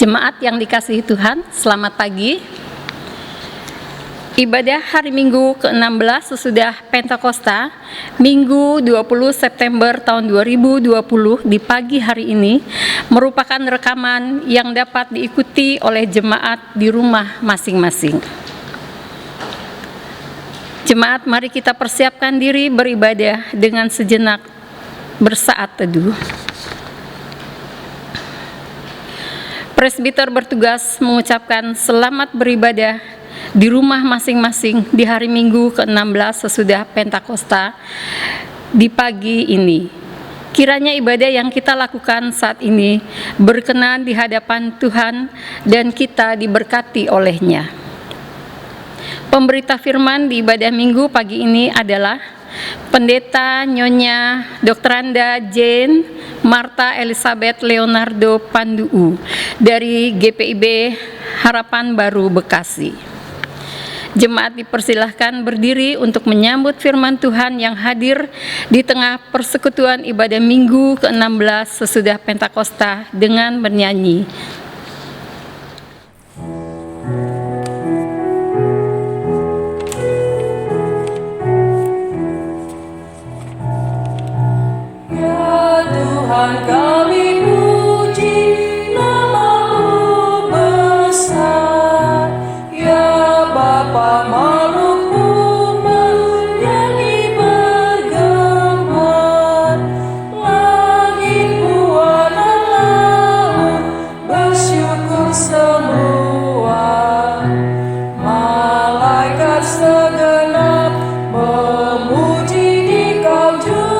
Jemaat yang dikasihi Tuhan, selamat pagi. Ibadah hari Minggu ke-16 sesudah Pentakosta, Minggu 20 September tahun 2020 di pagi hari ini merupakan rekaman yang dapat diikuti oleh jemaat di rumah masing-masing. Jemaat, mari kita persiapkan diri beribadah dengan sejenak bersaat teduh. Presbiter bertugas mengucapkan selamat beribadah di rumah masing-masing di hari Minggu ke-16 sesudah Pentakosta di pagi ini. Kiranya ibadah yang kita lakukan saat ini berkenan di hadapan Tuhan dan kita diberkati oleh-Nya. Pemberita firman di ibadah Minggu pagi ini adalah Pendeta Nyonya Dr. Anda Jane Marta Elizabeth Leonardo Panduu dari GPIB Harapan Baru Bekasi. Jemaat dipersilahkan berdiri untuk menyambut firman Tuhan yang hadir di tengah persekutuan ibadah Minggu ke-16 sesudah Pentakosta dengan bernyanyi. Tuhan kami puji, nama-Mu besar, ya Bapa makhluk umat yang bergemar, langit buana laut bersyukur semua, malaikat segenap memuji di Kau jua.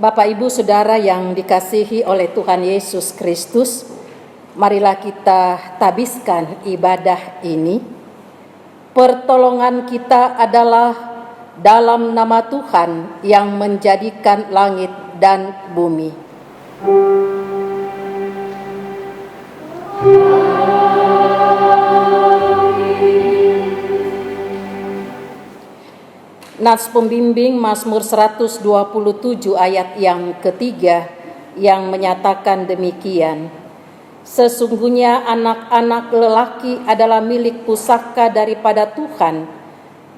Bapak, Ibu, Saudara yang dikasihi oleh Tuhan Yesus Kristus, marilah kita tabiskan ibadah ini. Pertolongan kita adalah dalam nama Tuhan yang menjadikan langit dan bumi. Nats pembimbing Mazmur 127 ayat yang ketiga yang menyatakan demikian. Sesungguhnya anak-anak lelaki adalah milik pusaka daripada Tuhan,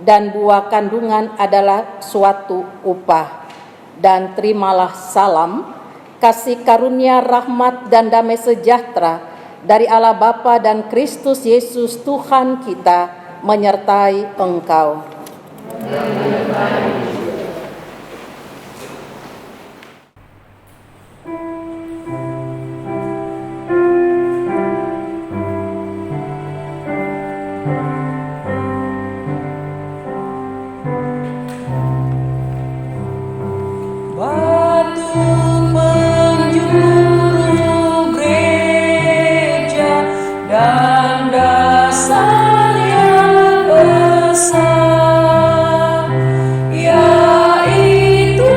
dan buah kandungan adalah suatu upah. Dan terimalah salam, kasih karunia, rahmat dan damai sejahtera dari Allah Bapa dan Kristus Yesus Tuhan kita menyertai engkau. Batu penjuru gereja dan dasar yang besar, yaitu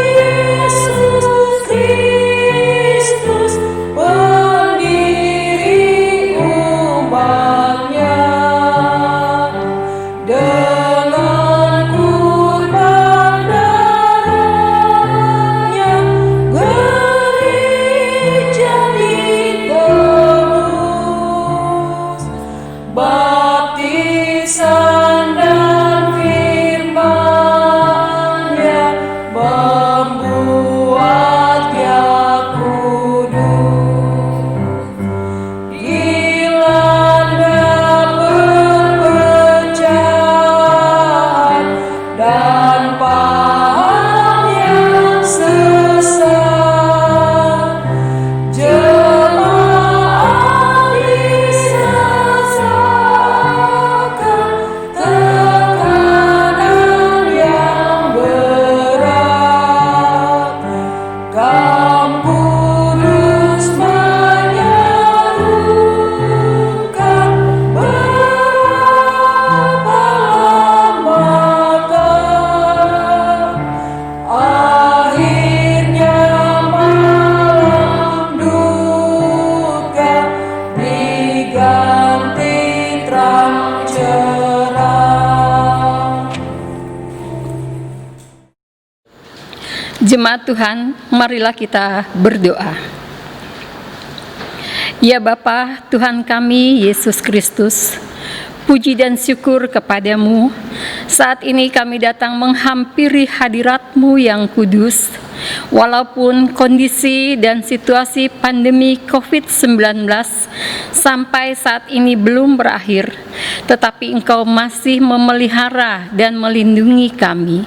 Yesus Kristus, pendiri umatnya. Dengan kurban darahnya, gereja ditebus. Baptisan dan firman-Nya membuatnya kudus. Dilanda perpecahan dan paham yang sesat, jemaat dirasakan tekanan yang berat. Kudus menyerukan berapa lama. Akhirnya malam duka diganti terang cerah. Jemaat Tuhan, marilah kita berdoa. Ya Bapa, Tuhan kami, Yesus Kristus, puji dan syukur kepadamu. Saat ini kami datang menghampiri hadirat-Mu yang kudus. Walaupun kondisi dan situasi pandemi COVID-19 sampai saat ini belum berakhir, tetapi Engkau masih memelihara dan melindungi kami.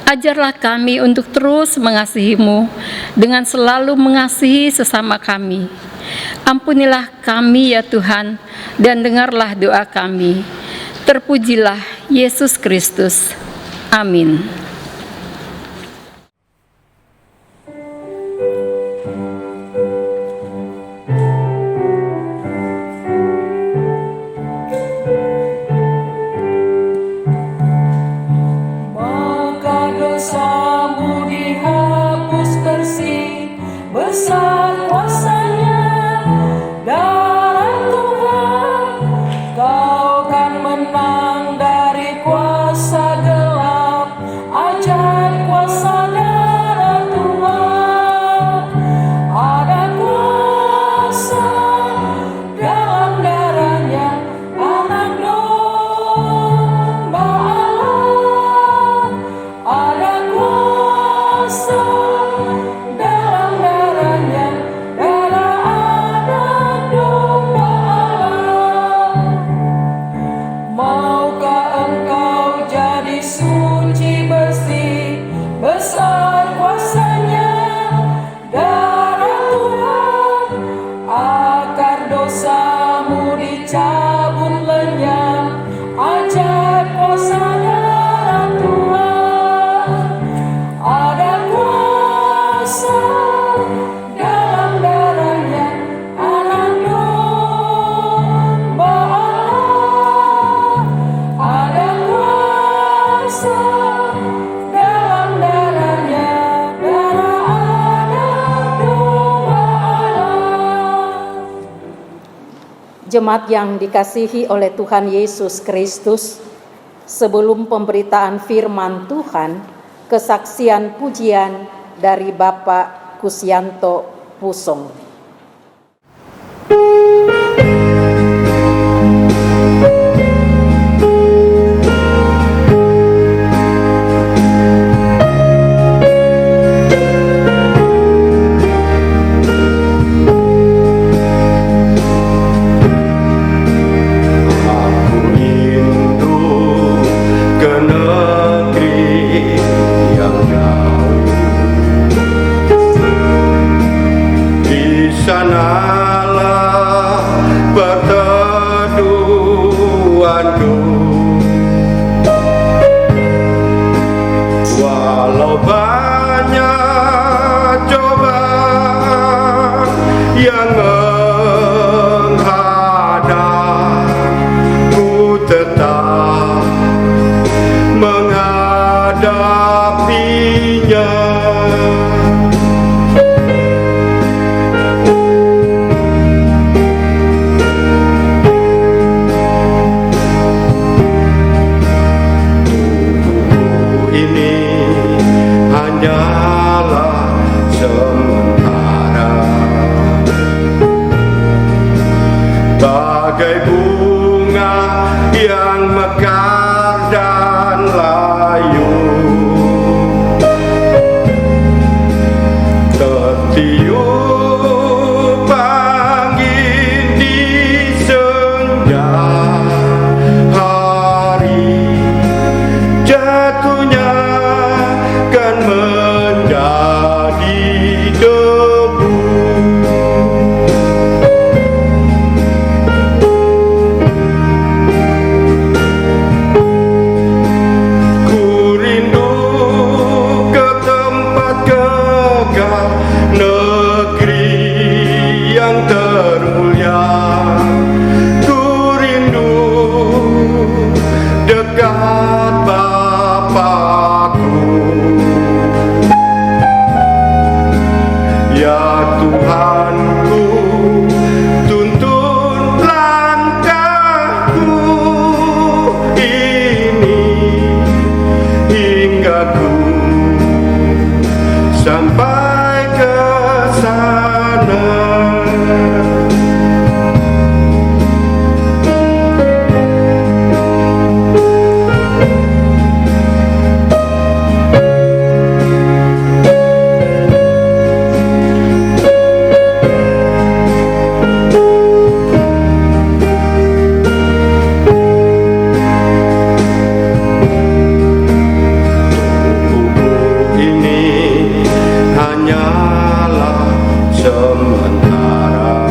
Ajarlah kami untuk terus mengasihi-Mu dengan selalu mengasihi sesama kami. Ampunilah kami ya Tuhan, dan dengarlah doa kami. Terpujilah Yesus Kristus. Amin. Maka dosamu dihapus bersih, besar kuasa-Nya, darah Tuhan. Kau kan menang dari kuasa gelap, ajaib kuasa darah Tuhan. Ada kuasa dalam darahnya, anak domba Allah. Ada kuasa dalam darahnya, darah anak domba Allah. Maukah engkau jadi suci bersih, besar kuasa-Nya, darah Tuhan. Akar dosamu dicabut lenyap, ajaib kuasa darah Tuhan. Ada kuasa dalam darahnya, anak domba Allah. Ada kuasa dalam darahnya, darah anak domba Allah. Jemaat yang dikasihi oleh Tuhan Yesus Kristus, sebelum pemberitaan firman Tuhan, kesaksian pujian dari Bapak Kusyanto Pusong. hanyalah perteduhanku. Walau banyak cobaan yang menghadap, ku tetap menghadapinya. Tubuhku ini hanyalah sementara, bagai bunga yang mekar dan layu, tertiup angin di senja hari, jatuhnya kan menjadi debu. Ku rindu ke tempat kekal, negeri yang termulia. Ku rindu dekat Bapakku. Ya Tuhanku, tuntun langkahku ini hingga ku sampai ke sana. Tubuhku ini hanyalah sementara,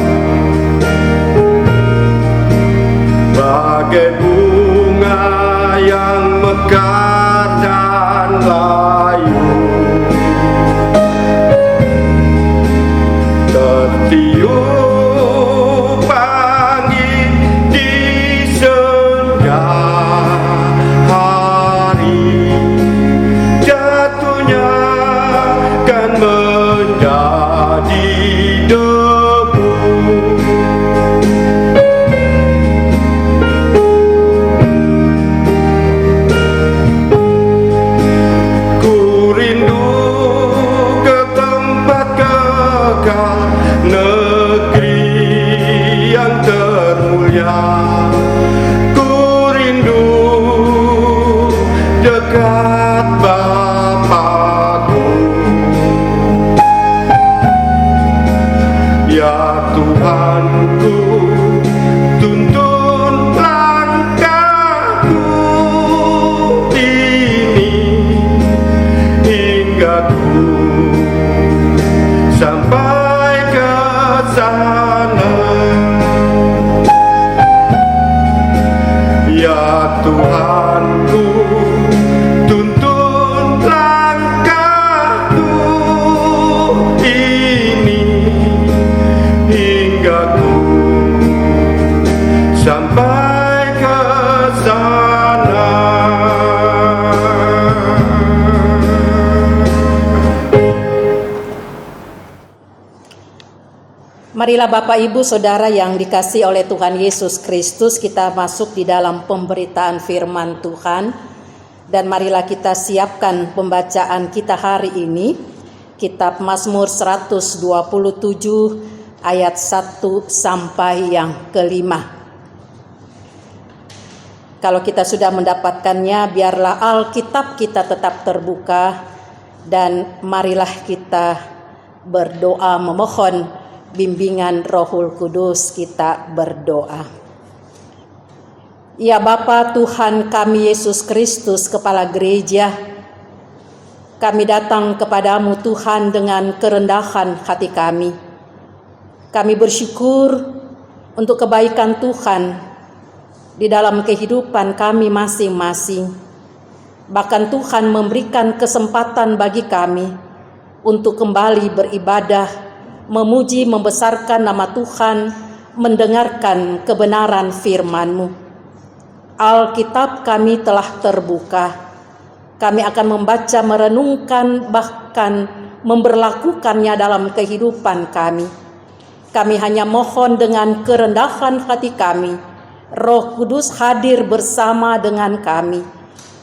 bagai bunga yang mekar dan layu, tertiup angin di senja hari, jatuhnya kan menjadi debu. Ku rindu ke tempat kekal, negeri yang termulia. Ku rindu dekat Bapakku. Ya Tuhanku, tuntun langkahku ini hingga ku sampai ke sana. Ya Tuhanku, tuntun langkahku ini hingga ku sampai ke sana. Marilah Bapak Ibu Saudara yang dikasihi oleh Tuhan Yesus Kristus, kita masuk di dalam pemberitaan firman Tuhan. Dan marilah kita siapkan pembacaan kita hari ini, Kitab Mazmur 127 ayat 1 sampai yang kelima. Kalau kita sudah mendapatkannya, biarlah Alkitab kita tetap terbuka dan marilah kita berdoa memohon bimbingan Rohul Kudus. Kita berdoa. Ya Bapa Tuhan kami Yesus Kristus, Kepala Gereja, kami datang kepadamu Tuhan dengan kerendahan hati kami. Kami bersyukur untuk kebaikan Tuhan di dalam kehidupan kami masing-masing. Bahkan Tuhan memberikan kesempatan bagi kami untuk kembali beribadah, memuji, membesarkan nama Tuhan, mendengarkan kebenaran firman-Mu. Alkitab kami telah terbuka. Kami akan membaca, merenungkan, bahkan memberlakukannya dalam kehidupan kami. Kami hanya mohon dengan kerendahan hati kami, Roh Kudus hadir bersama dengan kami,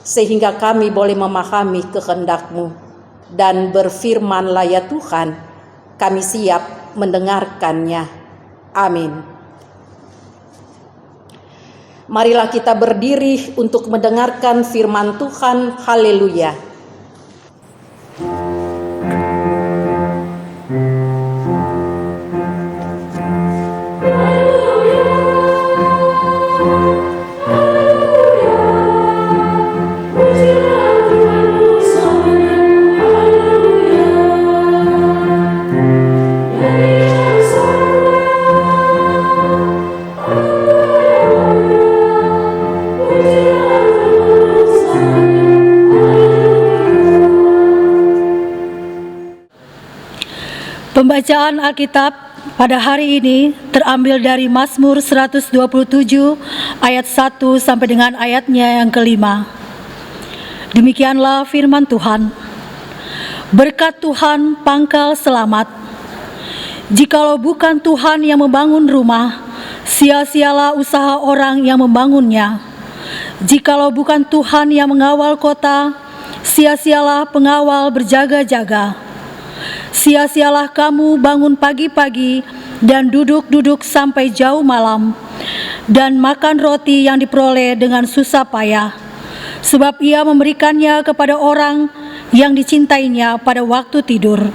sehingga kami boleh memahami kehendak-Mu. Dan berfirmanlah ya Tuhan, kami siap mendengarkannya. Amin. Marilah kita berdiri untuk mendengarkan firman Tuhan. Haleluya. Pembacaan Alkitab pada hari ini terambil dari Mazmur 127 ayat 1 sampai dengan ayatnya yang kelima. Demikianlah firman Tuhan. Berkat Tuhan pangkal selamat. Jikalau bukan Tuhan yang membangun rumah, sia-sialah usaha orang yang membangunnya. Jikalau bukan Tuhan yang mengawal kota, sia-sialah pengawal berjaga-jaga. Sia-sialah kamu bangun pagi-pagi dan duduk-duduk sampai jauh malam, dan makan roti yang diperoleh dengan susah payah, sebab ia memberikannya kepada orang yang dicintainya pada waktu tidur.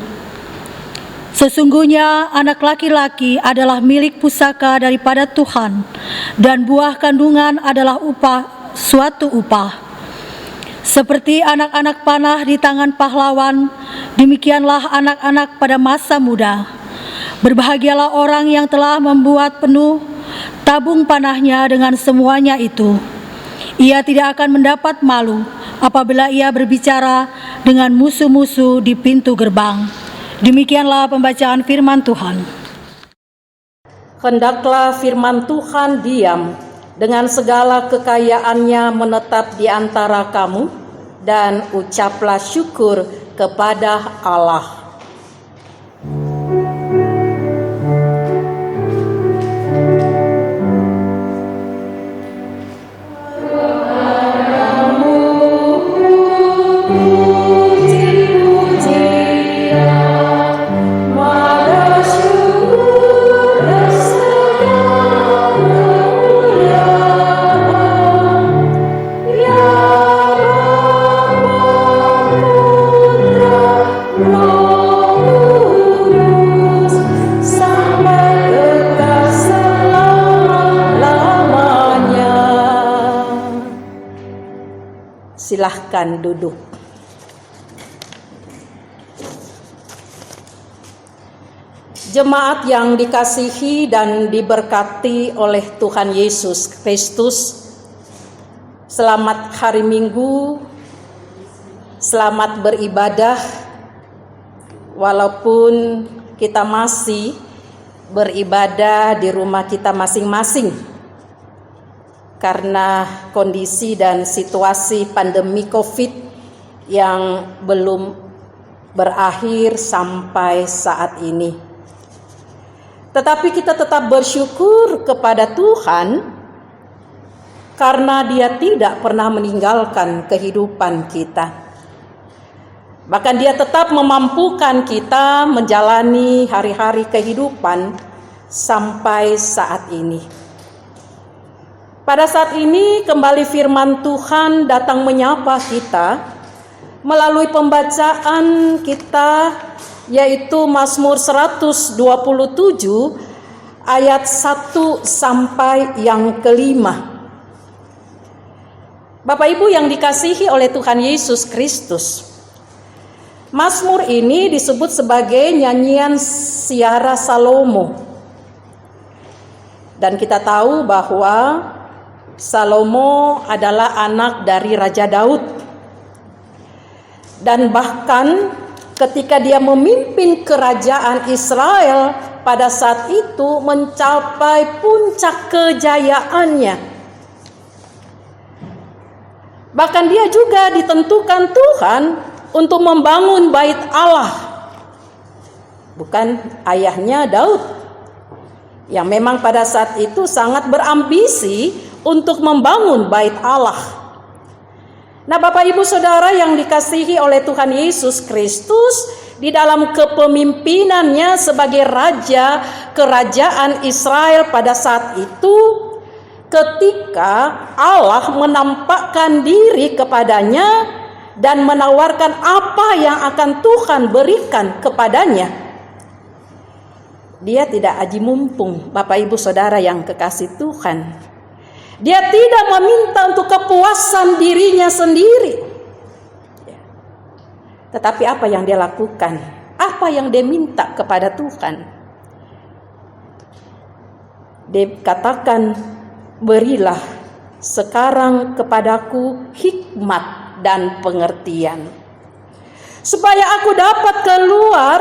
Sesungguhnya anak laki-laki adalah milik pusaka daripada Tuhan, dan buah kandungan adalah suatu upah. Seperti anak-anak panah di tangan pahlawan, demikianlah anak-anak pada masa muda. Berbahagialah orang yang telah membuat penuh tabung panahnya dengan semuanya itu. Ia tidak akan mendapat malu apabila ia berbicara dengan musuh-musuh di pintu gerbang. Demikianlah pembacaan firman Tuhan. Hendaklah firman Tuhan diam, dengan segala kekayaannya menetap di antara kamu, dan ucaplah syukur kepada Allah. Silahkan duduk. Jemaat yang dikasihi dan diberkati oleh Tuhan Yesus Kristus, selamat hari Minggu, selamat beribadah, walaupun kita masih beribadah di rumah kita masing-masing, karena kondisi dan situasi pandemi COVID yang belum berakhir sampai saat ini. Tetapi kita tetap bersyukur kepada Tuhan karena Dia tidak pernah meninggalkan kehidupan kita. Bahkan Dia tetap memampukan kita menjalani hari-hari kehidupan sampai saat ini. Pada saat ini kembali firman Tuhan datang menyapa kita melalui pembacaan kita, yaitu Mazmur 127 ayat 1 sampai yang kelima. Bapak Ibu yang dikasihi oleh Tuhan Yesus Kristus, Mazmur ini disebut sebagai nyanyian Siara Salomo Dan kita tahu bahwa Salomo adalah anak dari Raja Daud. Dan bahkan ketika dia memimpin kerajaan Israel pada saat itu mencapai puncak kejayaannya. Bahkan dia juga ditentukan Tuhan untuk membangun bait Allah. Bukan ayahnya Daud, yang memang pada saat itu sangat berambisi untuk membangun bait Allah. Nah, Bapak Ibu Saudara yang dikasihi oleh Tuhan Yesus Kristus, di dalam kepemimpinannya sebagai raja kerajaan Israel pada saat itu, ketika Allah menampakkan diri kepadanya dan menawarkan apa yang akan Tuhan berikan kepadanya, dia tidak aji mumpung, Bapak Ibu Saudara yang kekasih Tuhan. Dia tidak meminta untuk kepuasan dirinya sendiri. Tetapi apa yang dia lakukan? Apa yang dia minta kepada Tuhan? Dia katakan, berilah sekarang kepadaku hikmat dan pengertian, supaya aku dapat keluar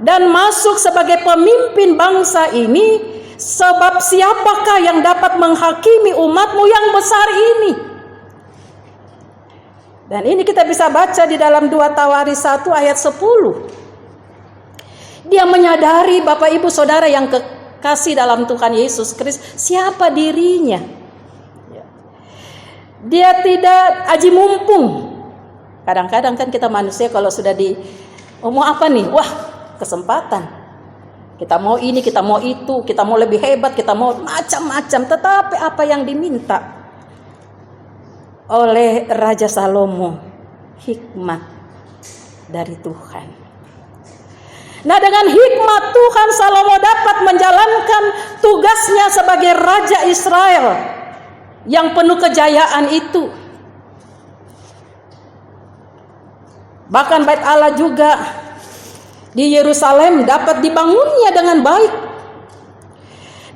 dan masuk sebagai pemimpin bangsa ini, sebab siapakah yang dapat menghakimi umatmu yang besar ini? Dan ini kita bisa baca di dalam 2 Tawaris 1 ayat 10. Dia menyadari, Bapak Ibu Saudara yang kekasih dalam Tuhan Yesus Kristus, siapa dirinya. Dia tidak aji mumpung. Kadang-kadang kan kita manusia kalau sudah mau apa nih? Wah, kesempatan. Kita mau ini, kita mau itu, kita mau lebih hebat, kita mau macam-macam. Tetapi apa yang diminta oleh Raja Salomo? Hikmat dari Tuhan. Nah, dengan hikmat Tuhan, Salomo dapat menjalankan tugasnya sebagai Raja Israel yang penuh kejayaan itu. Bahkan bait Allah juga di Yerusalem dapat dibangunnya dengan baik.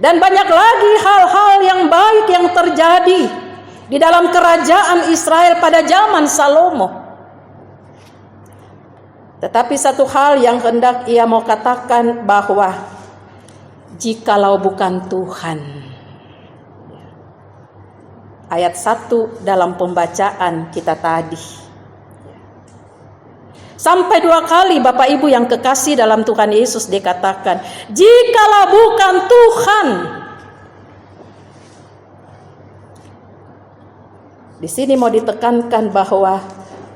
Dan banyak lagi hal-hal yang baik yang terjadi di dalam kerajaan Israel pada zaman Salomo. Tetapi satu hal yang hendak ia mau katakan, bahwa jikalau bukan Tuhan. Ayat 1 dalam pembacaan kita tadi. Sampai 2 kali Bapak Ibu yang kekasih dalam Tuhan Yesus dikatakan, jikalau bukan Tuhan. Di sini mau ditekankan bahwa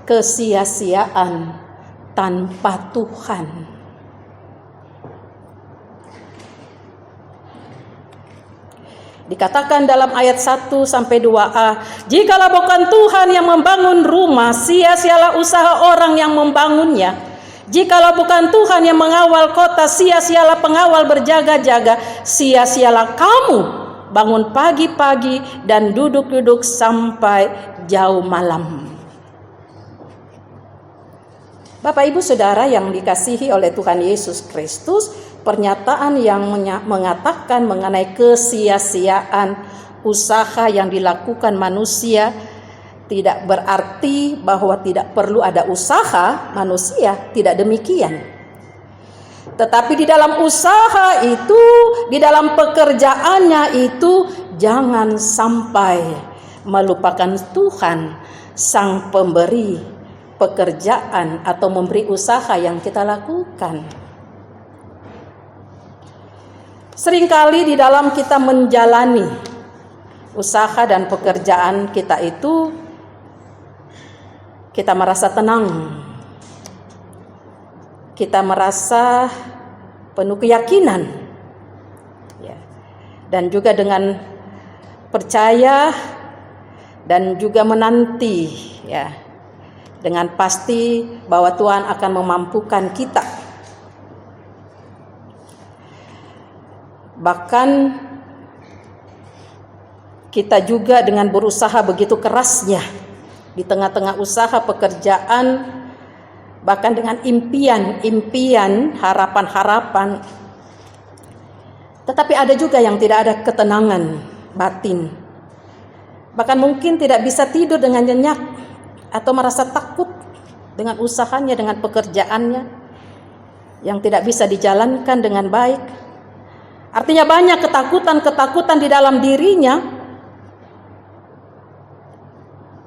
kesia-siaan tanpa Tuhan. Dikatakan dalam ayat 1 sampai 2a, jikalau bukan Tuhan yang membangun rumah, sia-sialah usaha orang yang membangunnya. Jikalau bukan Tuhan yang mengawal kota, sia-sialah pengawal berjaga-jaga. Sia-sialah kamu bangun pagi-pagi dan duduk-duduk sampai jauh malam. Bapak Ibu Saudara yang dikasihi oleh Tuhan Yesus Kristus, pernyataan yang mengatakan mengenai kesia-siaan usaha yang dilakukan manusia tidak berarti bahwa tidak perlu ada usaha manusia, tidak demikian. Tetapi di dalam usaha itu, di dalam pekerjaannya itu, jangan sampai melupakan Tuhan, Sang Pemberi pekerjaan atau memberi usaha yang kita lakukan. Seringkali di dalam kita menjalani usaha dan pekerjaan kita itu, kita merasa tenang, kita merasa penuh keyakinan, dan juga dengan percaya dan juga menanti, dengan pasti bahwa Tuhan akan memampukan kita. Bahkan kita juga dengan berusaha begitu kerasnya di tengah-tengah usaha pekerjaan, bahkan dengan impian-impian, harapan-harapan, Tetapi ada juga yang tidak ada ketenangan batin. Bahkan mungkin tidak bisa tidur dengan nyenyak atau merasa takut dengan usahanya, dengan pekerjaannya yang tidak bisa dijalankan dengan baik. Artinya banyak ketakutan-ketakutan di dalam dirinya,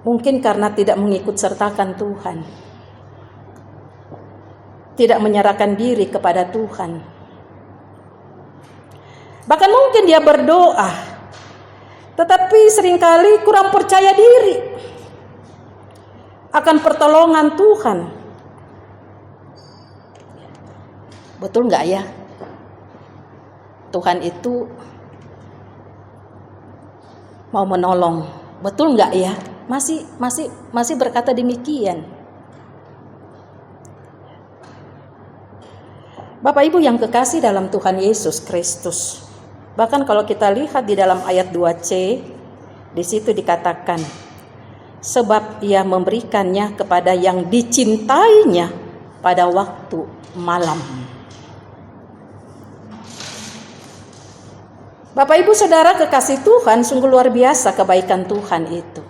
mungkin karena tidak mengikut sertakan Tuhan, tidak menyerahkan diri kepada Tuhan. Bahkan mungkin dia berdoa, tetapi seringkali kurang percaya diri akan pertolongan Tuhan. Betul nggak ya? Tuhan itu mau menolong. Betul nggak ya? Masih berkata demikian. Bapak Ibu yang kekasih dalam Tuhan Yesus Kristus. Bahkan kalau kita lihat di dalam ayat 2C, di situ dikatakan, sebab ia memberikannya kepada yang dicintainya pada waktu malam. Bapak Ibu Saudara kekasih Tuhan, sungguh luar biasa kebaikan Tuhan itu.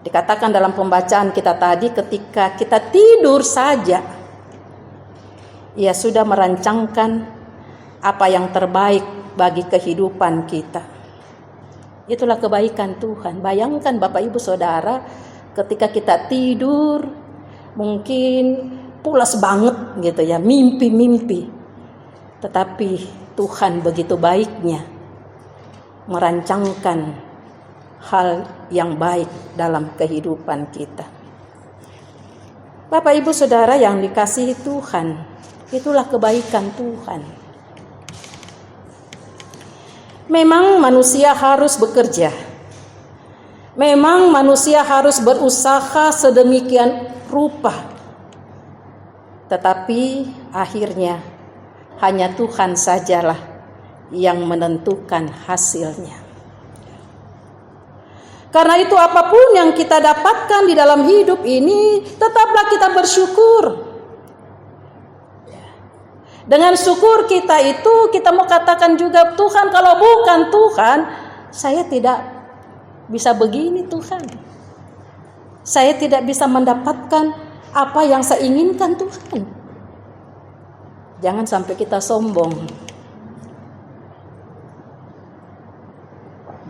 Dikatakan dalam pembacaan kita tadi, ketika kita tidur saja, Ia sudah merancangkan apa yang terbaik bagi kehidupan kita. Itulah kebaikan Tuhan. Bayangkan Bapak Ibu Saudara, ketika kita tidur, mungkin pulas banget gitu ya, mimpi-mimpi. Tetapi Tuhan begitu baiknya merancangkan hal yang baik dalam kehidupan kita. Bapak Ibu Saudara yang dikasihi Tuhan, itulah kebaikan Tuhan. Memang manusia harus bekerja. Memang manusia harus berusaha sedemikian rupa. Tetapi akhirnya hanya Tuhan sajalah yang menentukan hasilnya. Karena itu apapun yang kita dapatkan di dalam hidup ini, tetaplah kita bersyukur. Dengan syukur kita itu, kita mau katakan juga, Tuhan, kalau bukan Tuhan, saya tidak bisa begini Tuhan. Saya tidak bisa mendapatkan apa yang saya inginkan Tuhan. Jangan sampai kita sombong.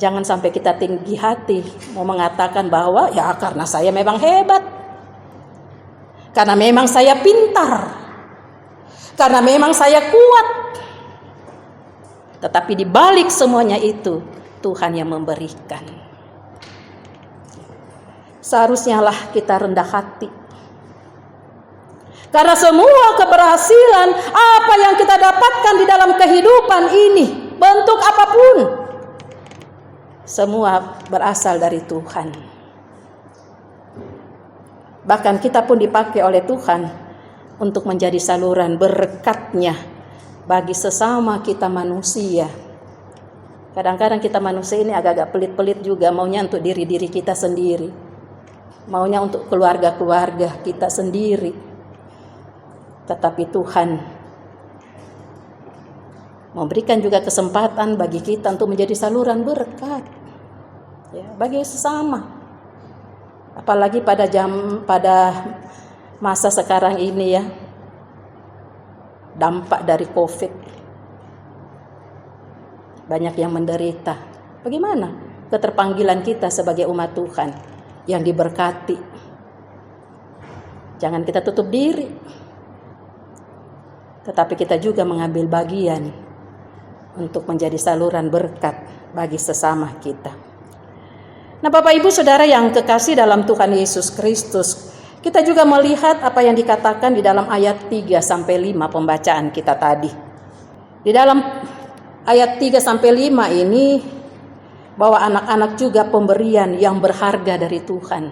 Jangan sampai kita tinggi hati, mau mengatakan bahwa ya karena saya memang hebat. Karena memang saya pintar. Karena memang saya kuat. Tetapi di balik semuanya itu, Tuhan yang memberikan. Seharusnya lah kita rendah hati. Karena semua keberhasilan, apa yang kita dapatkan di dalam kehidupan ini, bentuk apapun, semua berasal dari Tuhan. Bahkan kita pun dipakai oleh Tuhan untuk menjadi saluran berkat-Nya bagi sesama kita manusia. Kadang-kadang kita manusia ini agak-agak pelit-pelit juga, maunya untuk diri-diri kita sendiri. Maunya untuk keluarga-keluarga kita sendiri. Tetapi Tuhan memberikan juga kesempatan bagi kita untuk menjadi saluran berkat ya, bagi sesama. Apalagi pada masa sekarang ini ya, dampak dari COVID, banyak yang menderita. Bagaimana keterpanggilan kita sebagai umat Tuhan yang diberkati? Jangan kita tutup diri, tetapi kita juga mengambil bagian untuk menjadi saluran berkat bagi sesama kita. Nah, Bapak Ibu Saudara yang kekasih dalam Tuhan Yesus Kristus, kita juga melihat apa yang dikatakan di dalam ayat 3-5 pembacaan kita tadi. Di dalam ayat 3-5 ini, bahwa anak-anak juga pemberian yang berharga dari Tuhan.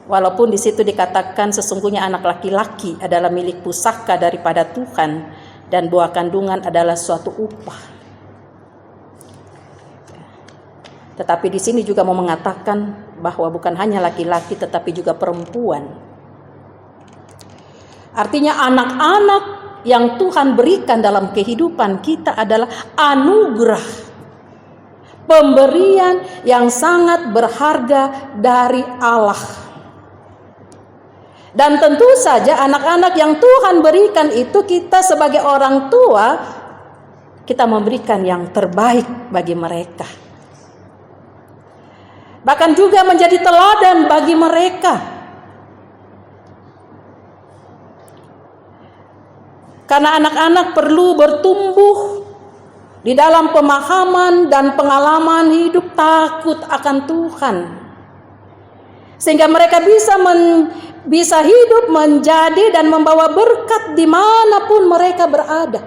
Walaupun di situ dikatakan sesungguhnya anak laki-laki adalah milik pusaka daripada Tuhan, dan buah kandungan adalah suatu upah. Tetapi di sini juga mau mengatakan bahwa bukan hanya laki-laki tetapi juga perempuan. Artinya anak-anak yang Tuhan berikan dalam kehidupan kita adalah anugerah, pemberian yang sangat berharga dari Allah. Dan tentu saja anak-anak yang Tuhan berikan itu, kita sebagai orang tua, kita memberikan yang terbaik bagi mereka. Bahkan juga menjadi teladan bagi mereka. Karena anak-anak perlu bertumbuh di dalam pemahaman dan pengalaman hidup takut akan Tuhan. Sehingga mereka bisa hidup menjadi dan membawa berkat dimanapun mereka berada.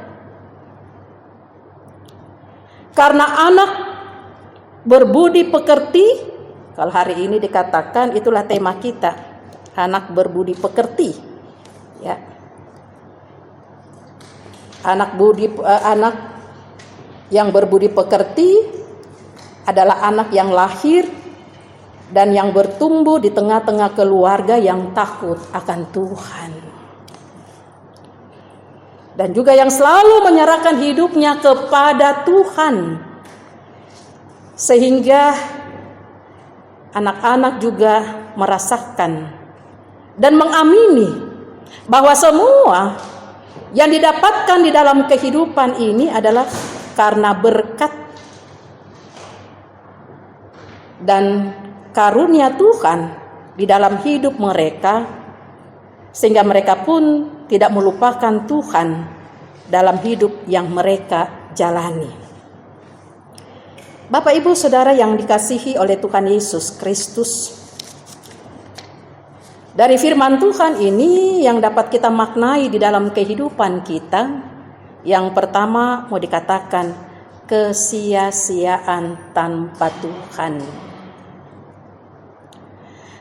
Karena anak berbudi pekerti, kalau hari ini dikatakan itulah tema kita, anak berbudi pekerti. Ya. Anak yang berbudi pekerti adalah anak yang lahir dan yang bertumbuh di tengah-tengah keluarga yang takut akan Tuhan. Dan juga yang selalu menyerahkan hidupnya kepada Tuhan. Sehingga anak-anak juga merasakan dan mengamini bahwa semua yang didapatkan di dalam kehidupan ini adalah karena berkat dan karunia Tuhan di dalam hidup mereka, sehingga mereka pun tidak melupakan Tuhan dalam hidup yang mereka jalani. Bapak, Ibu, Saudara yang dikasihi oleh Tuhan Yesus Kristus, dari firman Tuhan ini yang dapat kita maknai di dalam kehidupan kita, yang pertama mau dikatakan kesia-siaan tanpa Tuhan.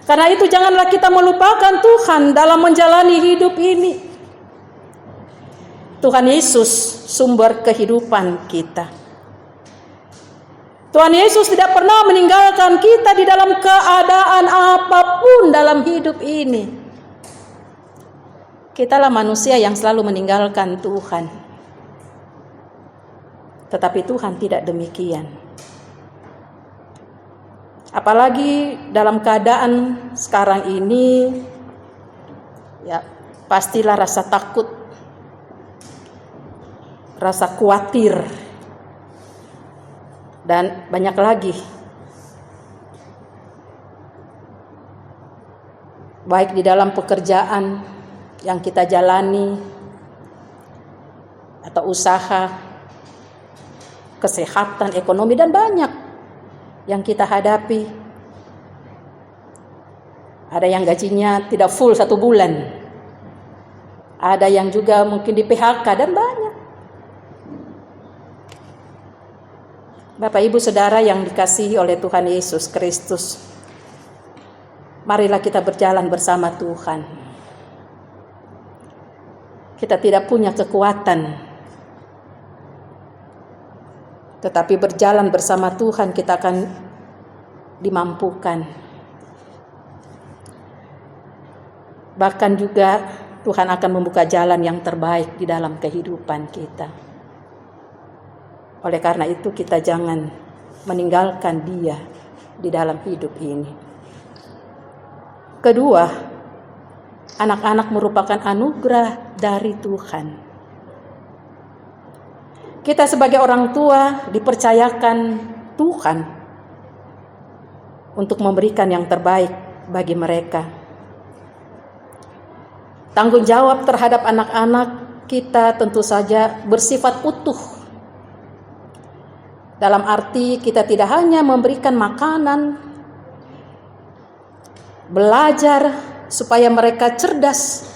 Karena itu janganlah kita melupakan Tuhan dalam menjalani hidup ini. Tuhan Yesus sumber kehidupan kita. Tuhan Yesus tidak pernah meninggalkan kita di dalam keadaan apapun dalam hidup ini. Kitalah manusia yang selalu meninggalkan Tuhan. Tetapi Tuhan tidak demikian. Apalagi dalam keadaan sekarang ini, ya pastilah rasa takut, rasa khawatir, dan banyak lagi. Baik di dalam pekerjaan yang kita jalani, atau usaha, kesehatan, ekonomi, dan banyak yang kita hadapi. Ada yang gajinya tidak full 1 bulan. Ada yang juga mungkin di PHK, dan banyak. Bapak, Ibu, Saudara yang dikasihi oleh Tuhan Yesus Kristus, marilah kita berjalan bersama Tuhan. Kita tidak punya kekuatan, tetapi berjalan bersama Tuhan kita akan dimampukan. Bahkan juga Tuhan akan membuka jalan yang terbaik di dalam kehidupan kita. Oleh karena itu kita jangan meninggalkan Dia di dalam hidup ini. Kedua, anak-anak merupakan anugerah dari Tuhan. Kita sebagai orang tua dipercayakan Tuhan untuk memberikan yang terbaik bagi mereka. Tanggung jawab terhadap anak-anak kita tentu saja bersifat utuh. Dalam arti kita tidak hanya memberikan makanan, belajar supaya mereka cerdas,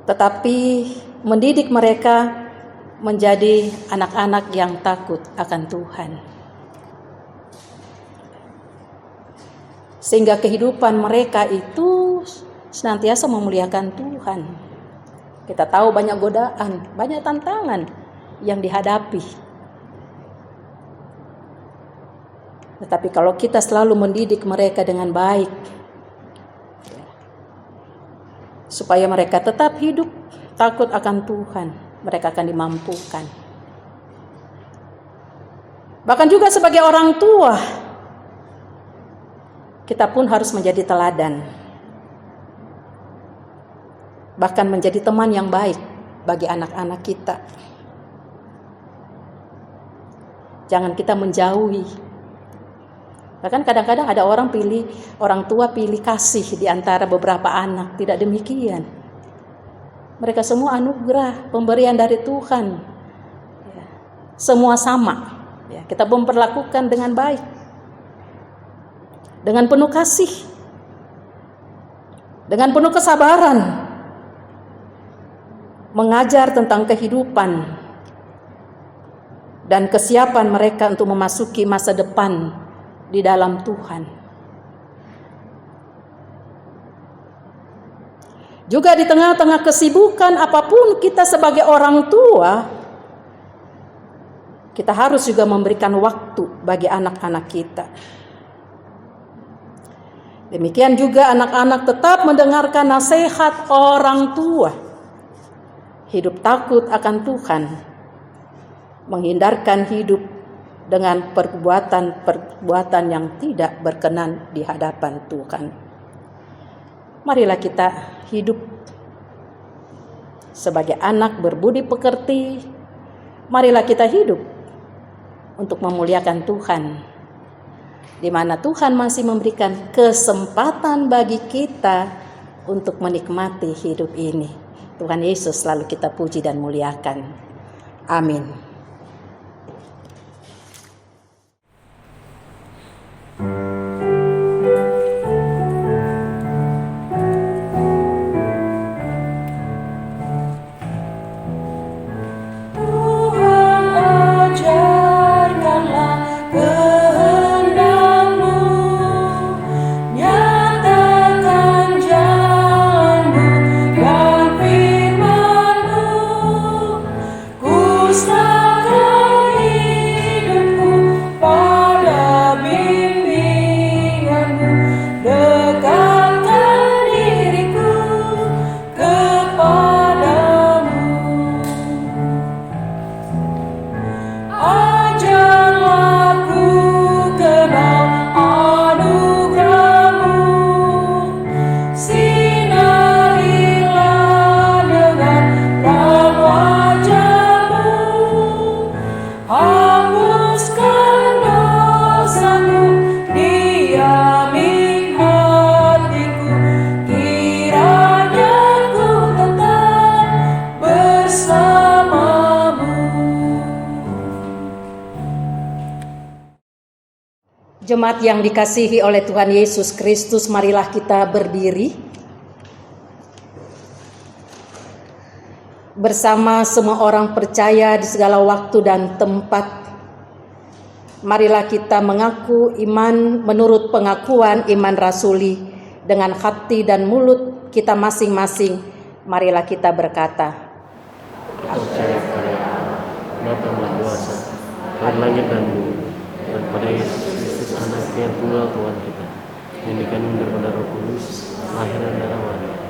tetapi mendidik mereka menjadi anak-anak yang takut akan Tuhan. Sehingga kehidupan mereka itu senantiasa memuliakan Tuhan. Kita tahu banyak godaan, banyak tantangan yang dihadapi. Tetapi kalau kita selalu mendidik mereka dengan baik, supaya mereka tetap hidup takut akan Tuhan, mereka akan dimampukan. Bahkan juga sebagai orang tua, kita pun harus menjadi teladan. Bahkan menjadi teman yang baik bagi anak-anak kita. Jangan kita menjauhi. Bahkan kadang-kadang ada orang tua pilih kasih di antara beberapa anak. Tidak demikian. Mereka semua anugerah, pemberian dari Tuhan. Semua sama. Kita memperlakukan dengan baik. Dengan penuh kasih. Dengan penuh kesabaran. Mengajar tentang kehidupan dan kesiapan mereka untuk memasuki masa depan di dalam Tuhan. Juga di tengah-tengah kesibukan apapun kita sebagai orang tua, kita harus juga memberikan waktu bagi anak-anak kita. Demikian juga anak-anak tetap mendengarkan nasihat orang tua. Hidup takut akan Tuhan, menghindarkan hidup dengan perbuatan-perbuatan yang tidak berkenan di hadapan Tuhan. Marilah kita hidup sebagai anak berbudi pekerti. Marilah kita hidup untuk memuliakan Tuhan, di mana Tuhan masih memberikan kesempatan bagi kita untuk menikmati hidup ini. Tuhan Yesus selalu kita puji dan muliakan. Amin. Tuhan ajarkanlah kehendak-Mu, nyatakan jalan-Mu dan firman-Mu. Kusahkan hidupku pada bimbingan-Mu, dekatkan diriku kepadamu. Ajarlah ku kenal anugerah-Mu, sinarilah dengan terang wajah-Mu, hapuskan dosaku, diami hatiku, kiranya ku tetap bersamamu. Jemaat yang dikasihi oleh Tuhan Yesus Kristus, marilah kita berdiri bersama semua orang percaya di segala waktu dan tempat. Marilah kita mengaku iman menurut pengakuan iman rasuli dengan hati dan mulut kita masing-masing. Marilah kita berkata, Percaya kepada Allah, Bapa Maha Kuasa, Tuhan langit dan bumi, dan pada Yesus Kristus Anak yang tunggal Tuhan kita, yang dikandung daripada Roh Kudus, lahir dan darah wanita,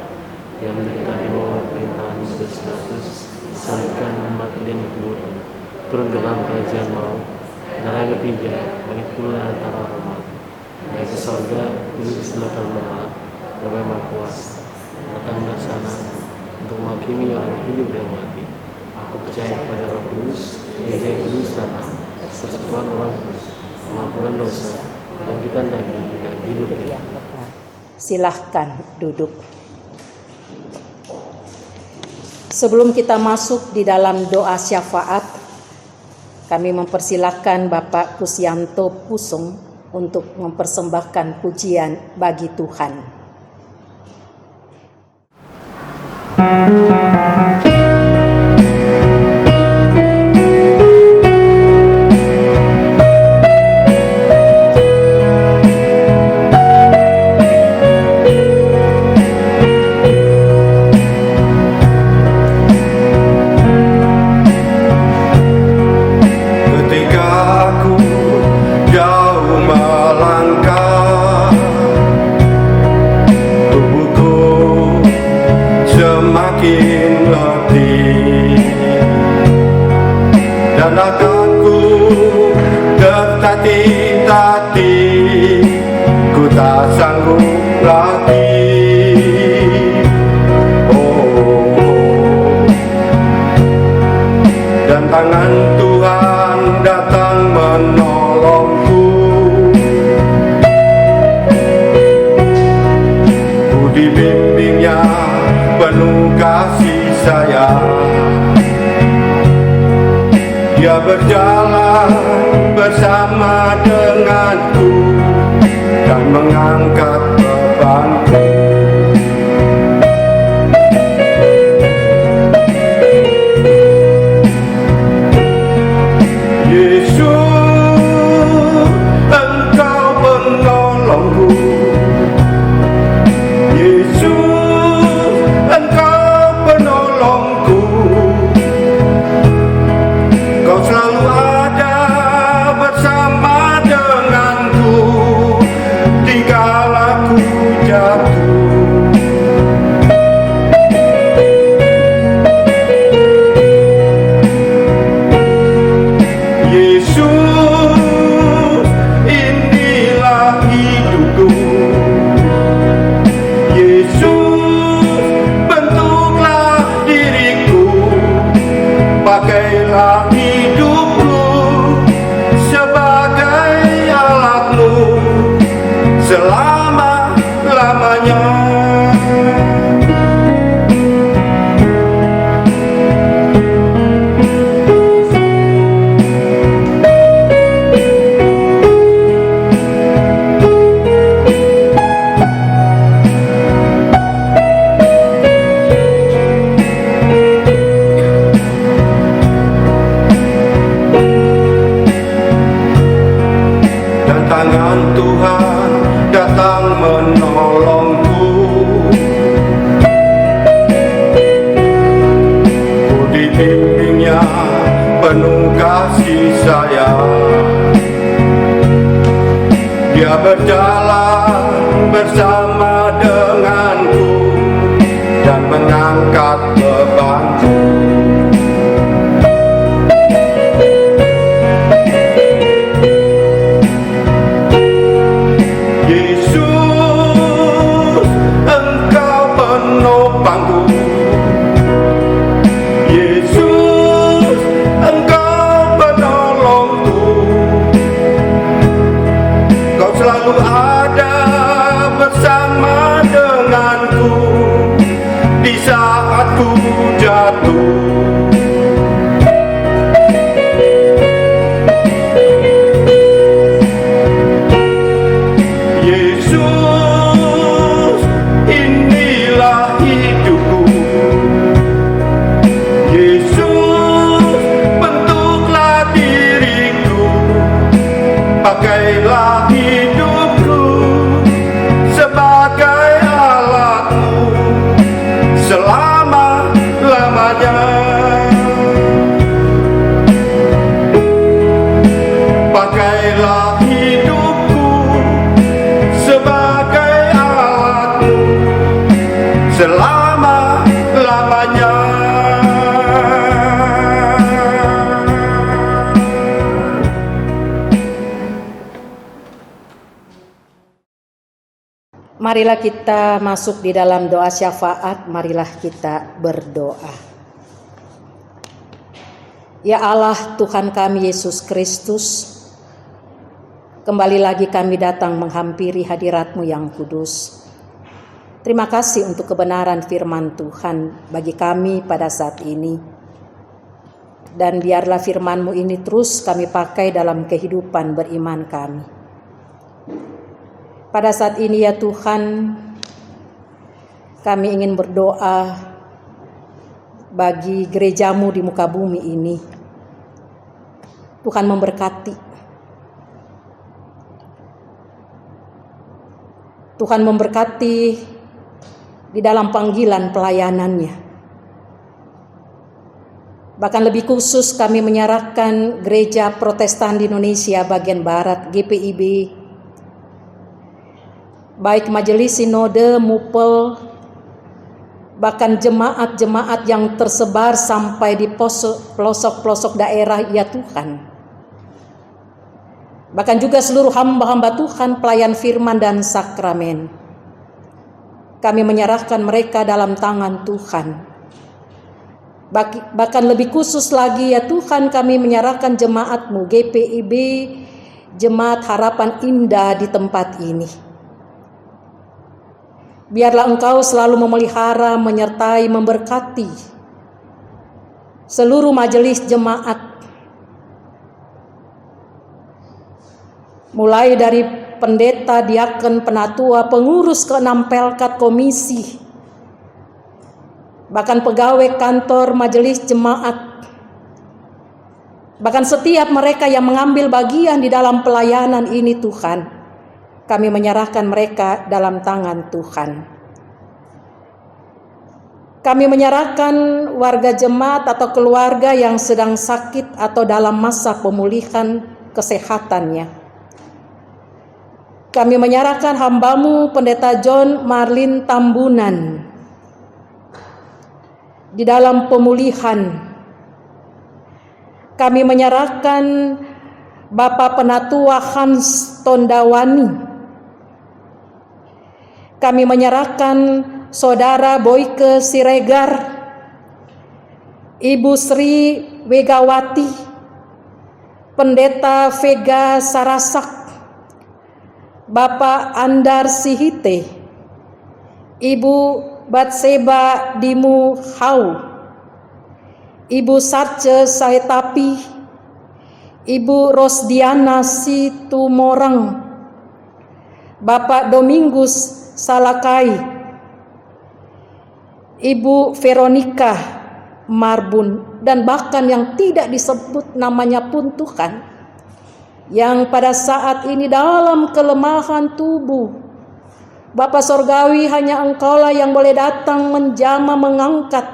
yang menderita di bawah perintahan Yesus Kristus, disalibkan, mati dan dikuburkan, turun ke dalam kerajaan maut, dan yang ketiga, bangkit pula antara orang mati, naik ke surga, duduk di sebelah kanan Allah, Bapa Maha Kuasa, datang dari sana untuk menghakimi orang hidup dan mati. Aku percaya kepada Roh Kudus, Gereja yang kudus dan am, persekutuan orang kudus, pengampunan dosa, kebangkitan daging dan hidup kekal. silahkan duduk. Sebelum kita masuk di dalam doa syafaat, kami mempersilahkan Bapak Kusyanto Pusung untuk mempersembahkan pujian bagi Tuhan. Ketika aku jauh melangkah, tubuhku semakin dan aku tertatih-tatih, ku tak sanggup lagi. Dan tangan Tuhan datang menolongku, ku dibimbingnya penuh kasih sayang. Dia berjalan bersama denganku dan mengangkat bebanku. Yesus, Engkau penolongku. Yesus, Engkau penolongku. Kau selalu ada bersama denganku dikala ku jatuh. Yesus, inilah hidupku. Yesus, bentuklah diriku, pakailah hidupku sebagai alatmu selama-lamanya. Dan tangan Tuhan datang menolongku, ku dibimbingnya penuh kasih sayang. Dia berjalan bersama denganku dan mengangkat bebanku. Yesus, Engkau penopangku. Yesus, Engkau penolongku. Kau selalu ada bersama denganku di saat ku jatuh. Yesus, inilah hidupku. Yesus, bentuklah diriku, pakailah hidupku sebagai alatmu selama-lamanya. Pakailah hidupku sebagai alatmu selama-lamanya. Marilah kita masuk di dalam doa syafaat, marilah kita berdoa. Ya Allah, Tuhan kami Yesus Kristus, kembali lagi kami datang menghampiri hadirat-Mu yang kudus. Terima kasih untuk kebenaran firman Tuhan bagi kami pada saat ini. Dan biarlah firman-Mu ini terus kami pakai dalam kehidupan beriman kami. Pada saat ini ya Tuhan, kami ingin berdoa bagi gereja-Mu di muka bumi ini. Tuhan memberkati. Tuhan memberkati di dalam panggilan pelayanannya. Bahkan lebih khusus kami menyerahkan Gereja Protestan di Indonesia bagian Barat, GPIB, baik Majelis Sinode, Mupel, bahkan jemaat-jemaat yang tersebar sampai di pelosok-pelosok daerah ya Tuhan. Bahkan juga seluruh hamba-hamba Tuhan, pelayan firman dan sakramen. Kami menyerahkan mereka dalam tangan Tuhan. Bahkan lebih khusus lagi ya Tuhan, kami menyerahkan jemaat-Mu, GPIB, Jemaat Harapan Indah di tempat ini. Biarlah Engkau selalu memelihara, menyertai, memberkati seluruh majelis jemaat, mulai dari pendeta, diaken, penatua, pengurus ke-6 pelkat komisi, bahkan pegawai kantor majelis jemaat, bahkan setiap mereka yang mengambil bagian di dalam pelayanan ini Tuhan, kami menyerahkan mereka dalam tangan Tuhan. Kami menyerahkan warga jemaat atau keluarga yang sedang sakit atau dalam masa pemulihan kesehatannya. Kami menyerahkan hamba-Mu Pendeta John Marlin Tambunan di dalam pemulihan. Kami menyerahkan Bapak Penatua Hans Tondawani. Kami menyerahkan Saudara Boyke Siregar, Ibu Sri Wegawati, Pendeta Vega Sarasak, Bapak Andar Sihite, Ibu Batseba Dimu Hau, Ibu Sarce Saetapi, Ibu Rosdiana Situmorang, Bapak Domingus Salakai, Ibu Veronica Marbun, dan bahkan yang tidak disebut namanya pun Tuhan, yang pada saat ini dalam kelemahan tubuh. Bapa Sorgawi, hanya Engkaulah yang boleh datang menjamah, mengangkat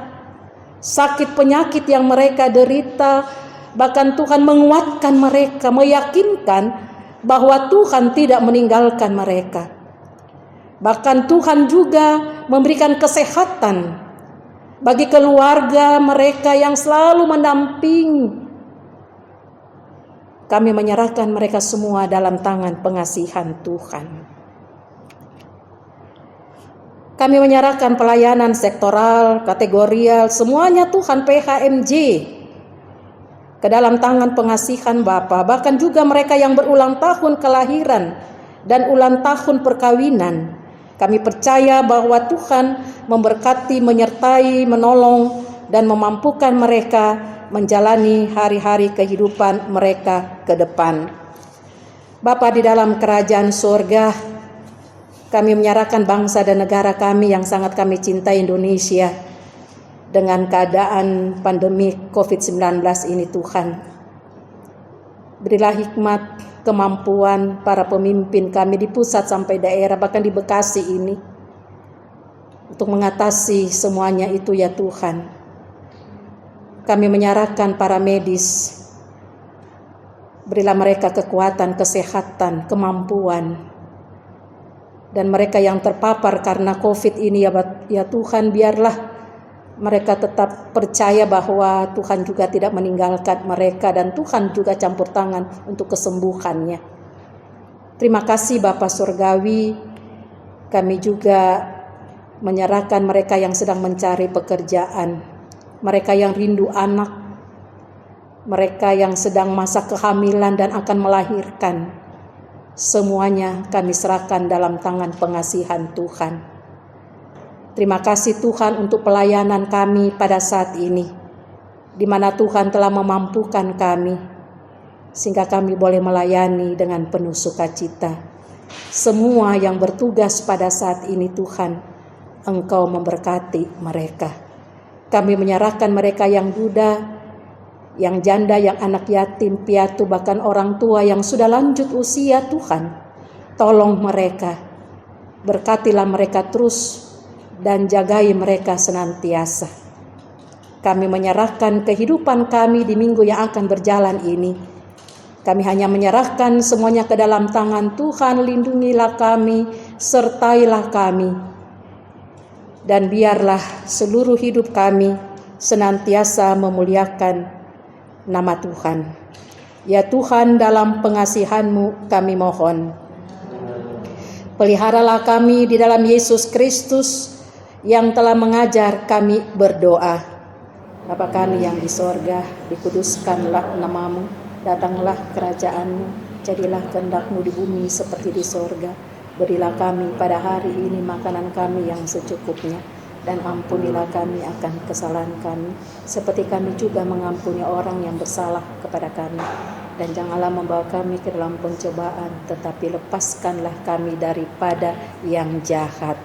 sakit penyakit yang mereka derita, bahkan Tuhan menguatkan mereka, meyakinkan bahwa Tuhan tidak meninggalkan mereka. Bahkan Tuhan juga memberikan kesehatan bagi keluarga mereka yang selalu mendampingi. Kami menyerahkan mereka semua dalam tangan pengasihan Tuhan. Kami menyerahkan pelayanan sektoral, kategorial, semuanya Tuhan, PHMJ, ke dalam tangan pengasihan Bapa. Bahkan juga mereka yang berulang tahun kelahiran dan ulang tahun perkawinan. Kami percaya bahwa Tuhan memberkati, menyertai, menolong, dan memampukan mereka menjalani hari-hari kehidupan mereka ke depan. Bapa di dalam kerajaan surga, kami menyerahkan bangsa dan negara kami yang sangat kami cintai, Indonesia, dengan keadaan pandemi COVID-19 ini Tuhan. Berilah hikmat, kemampuan para pemimpin kami di pusat sampai daerah, bahkan di Bekasi ini, untuk mengatasi semuanya itu ya Tuhan. Kami menyerahkan para medis, berilah mereka kekuatan, kesehatan, kemampuan, dan mereka yang terpapar karena COVID ini ya Tuhan, biarlah mereka tetap percaya bahwa Tuhan juga tidak meninggalkan mereka dan Tuhan juga campur tangan untuk kesembuhannya. Terima kasih Bapa Surgawi. Kami juga menyerahkan mereka yang sedang mencari pekerjaan, mereka yang rindu anak, mereka yang sedang masa kehamilan dan akan melahirkan. Semuanya kami serahkan dalam tangan pengasihan Tuhan. Terima kasih Tuhan untuk pelayanan kami pada saat ini, di mana Tuhan telah memampukan kami, sehingga kami boleh melayani dengan penuh sukacita. Semua yang bertugas pada saat ini Tuhan, Engkau memberkati mereka. Kami menyerahkan mereka yang duda, yang janda, yang anak yatim, piatu, bahkan orang tua yang sudah lanjut usia Tuhan. Tolong mereka, berkatilah mereka terus, dan jagai mereka senantiasa. Kami menyerahkan kehidupan kami di minggu yang akan berjalan ini. Kami hanya menyerahkan semuanya ke dalam tangan Tuhan. Lindungilah kami, sertailah kami. dan biarlah seluruh hidup kami senantiasa memuliakan nama Tuhan. Ya Tuhan, dalam pengasihan-Mu kami mohon, peliharalah kami di dalam Yesus Kristus yang telah mengajar kami berdoa. Bapa kami yang di sorga, dikuduskanlah nama-Mu, datanglah kerajaan-Mu, jadilah kehendak-Mu di bumi seperti di sorga. Berilah kami pada hari ini makanan kami yang secukupnya, dan ampunilah kami akan kesalahan kami, seperti kami juga mengampuni orang yang bersalah kepada kami. Dan janganlah membawa kami ke dalam pencobaan, tetapi lepaskanlah kami daripada yang jahat.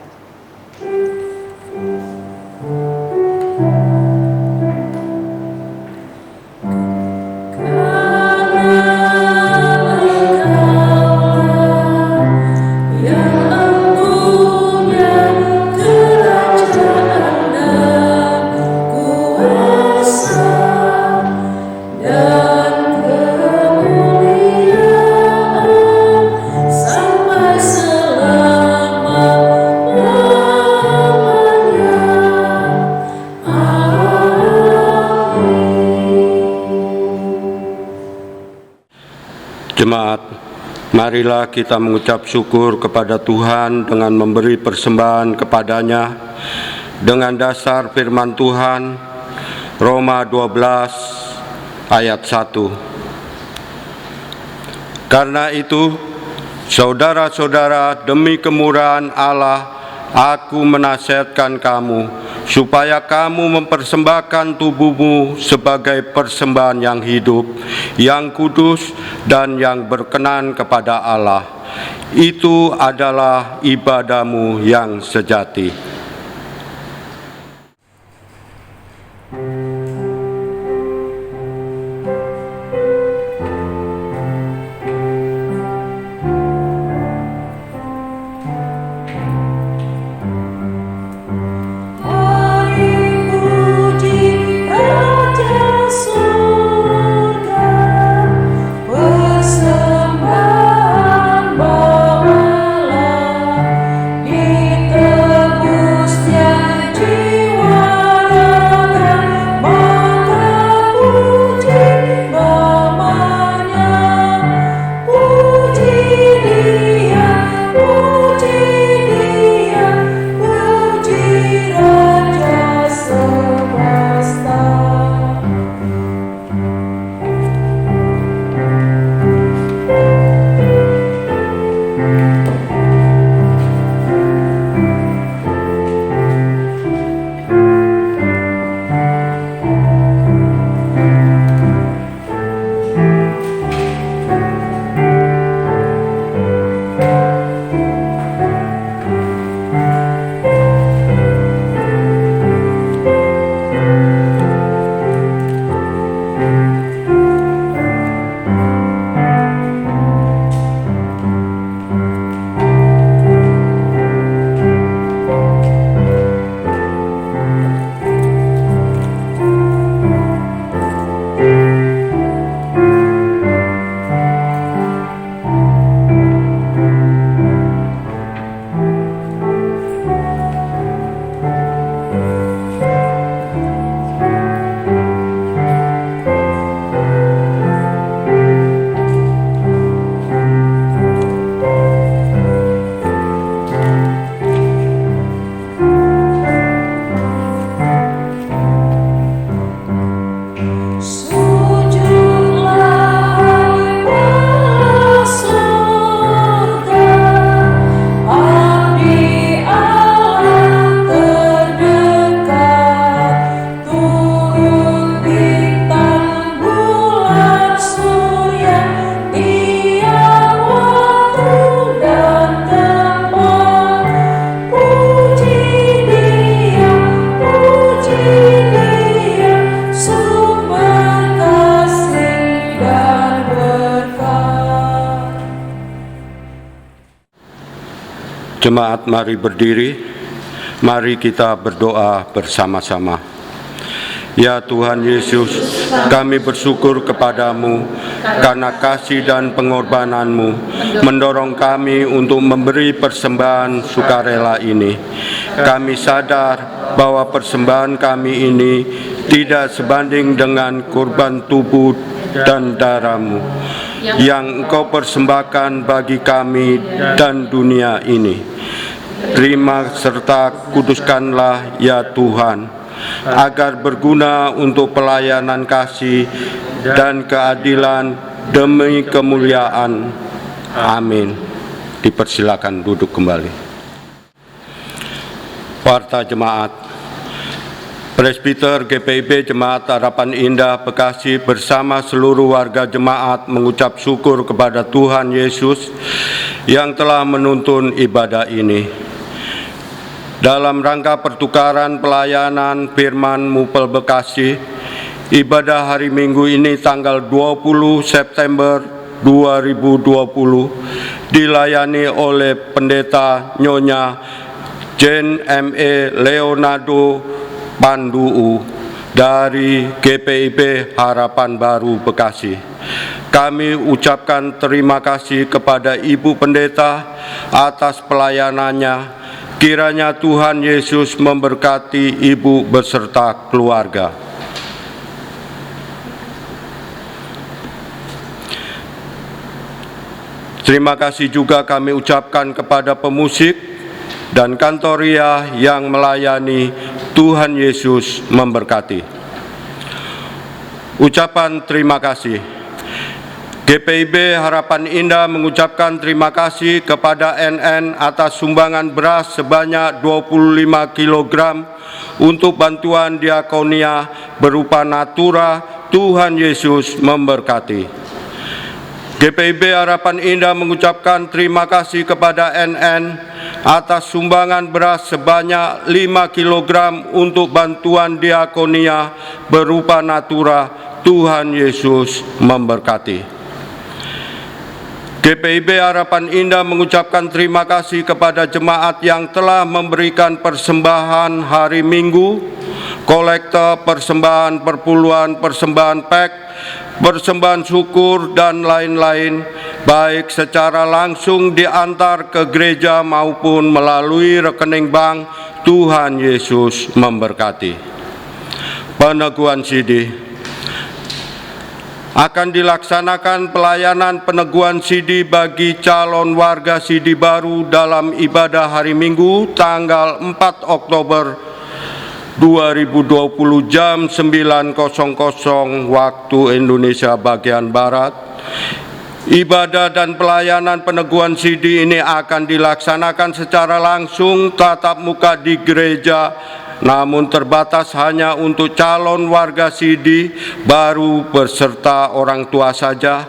Jemaat, marilah kita mengucap syukur kepada Tuhan dengan memberi persembahan kepadanya dengan dasar firman Tuhan Roma 12 ayat 1. Karena itu, saudara-saudara, demi kemurahan Allah, aku menasihatkan kamu supaya kamu mempersembahkan tubuhmu sebagai persembahan yang hidup, yang kudus, dan yang berkenan kepada Allah. Itu adalah ibadahmu yang sejati. Jemaat, mari berdiri, mari kita berdoa bersama-sama. Ya Tuhan Yesus, Kami bersyukur kepadamu karena kasih dan pengorbananmu mendorong kami untuk memberi persembahan sukarela ini. Kami sadar bahwa persembahan kami ini tidak sebanding dengan kurban tubuh dan darah-Mu yang Engkau persembahkan bagi kami dan dunia ini. Terima serta kuduskanlah ya Tuhan, agar berguna untuk pelayanan kasih dan keadilan demi kemuliaan. Amin. Dipersilakan duduk kembali. Warta Jemaat, Presbiter GPIB Jemaat Harapan Indah Bekasi bersama seluruh warga jemaat mengucap syukur kepada Tuhan Yesus yang telah menuntun ibadah ini. Dalam rangka pertukaran pelayanan Firman Mupel Bekasi, ibadah hari Minggu ini tanggal 20 September 2020 dilayani oleh Pendeta Nyonya Jane M.E. Leonardo Pandu dari GPIB Harapan Baru Bekasi. Kami ucapkan terima kasih kepada Ibu Pendeta atas pelayanannya. Kiranya Tuhan Yesus memberkati Ibu beserta keluarga. Terima kasih juga kami ucapkan kepada pemusik dan kantoria yang melayani. Tuhan Yesus memberkati. Ucapan terima kasih. GPIB Harapan Indah mengucapkan terima kasih kepada NN atas sumbangan beras sebanyak 25 kg untuk bantuan diakonia berupa natura. Tuhan Yesus memberkati. GPIB Harapan Indah mengucapkan terima kasih kepada NN atas sumbangan beras sebanyak 5 kg untuk bantuan diakonia berupa natura. Tuhan Yesus memberkati. GPIB Harapan Indah mengucapkan terima kasih kepada jemaat yang telah memberikan persembahan hari Minggu, kolekte, persembahan perpuluhan, persembahan pek, persembahan syukur, dan lain-lain, baik secara langsung diantar ke gereja maupun melalui rekening bank. Tuhan Yesus memberkati. Peneguhan sidi. Akan dilaksanakan pelayanan peneguhan sidi bagi calon warga sidi baru dalam ibadah hari Minggu tanggal 4 Oktober 2020 jam 9.00 waktu Indonesia bagian Barat. Ibadah dan pelayanan peneguhan sidi ini akan dilaksanakan secara langsung tatap muka di gereja, namun terbatas hanya untuk calon warga sidi baru beserta orang tua saja.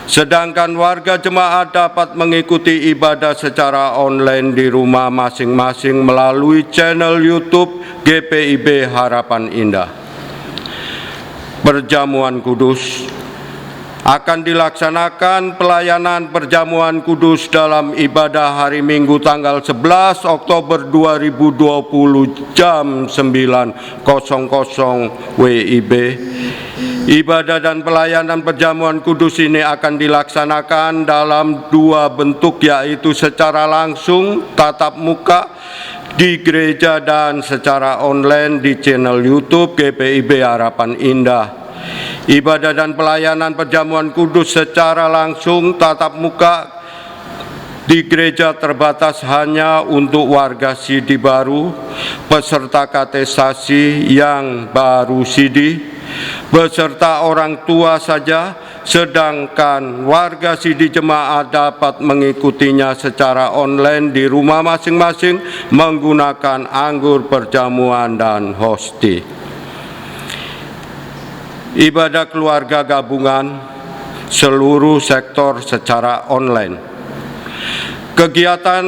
Sedangkan warga jemaat dapat mengikuti ibadah secara online di rumah masing-masing melalui channel YouTube GPIB Harapan Indah. Perjamuan Kudus. Akan dilaksanakan pelayanan perjamuan kudus dalam ibadah hari Minggu tanggal 11 Oktober 2020 jam 9.00 WIB. Ibadah dan pelayanan perjamuan kudus ini akan dilaksanakan dalam dua bentuk, yaitu secara langsung tatap muka di gereja dan secara online di channel YouTube GPIB Harapan Indah. Ibadah dan pelayanan perjamuan kudus secara langsung tatap muka di gereja terbatas hanya untuk warga sidi baru, peserta katekisasi yang baru sidi, beserta orang tua saja, sedangkan warga sidi jemaat dapat mengikutinya secara online di rumah masing-masing menggunakan anggur perjamuan dan hosti. Ibadah keluarga gabungan seluruh sektor secara online. Kegiatan